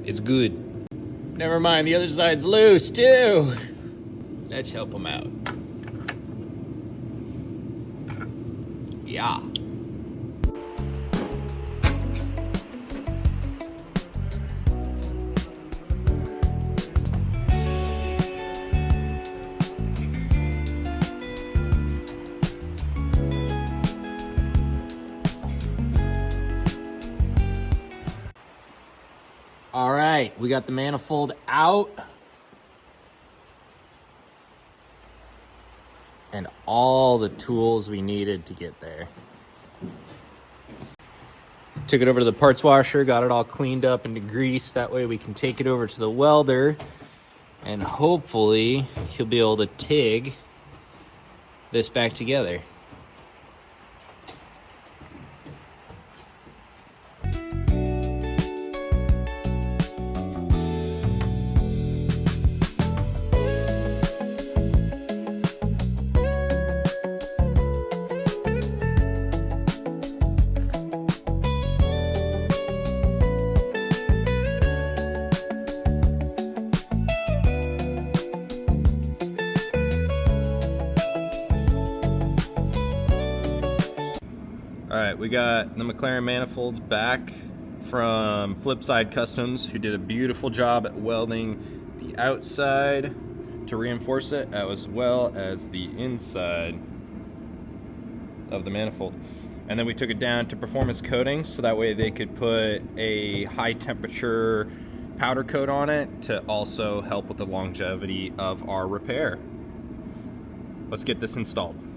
It's good. Never mind, the other side's loose too. Let's help him out. Yeah. All right, we got the manifold out. And all the tools we needed to get there. Took it over to the parts washer, got it all cleaned up and degreased. That way we can take it over to the welder and hopefully he'll be able to TIG this back together. All right, we got the McLaren manifolds back from Flipside Customs, who did a beautiful job at welding the outside to reinforce it, as well as the inside of the manifold. And then we took it down to performance coating, so that way they could put a high temperature powder coat on it to also help with the longevity of our repair. Let's get this installed.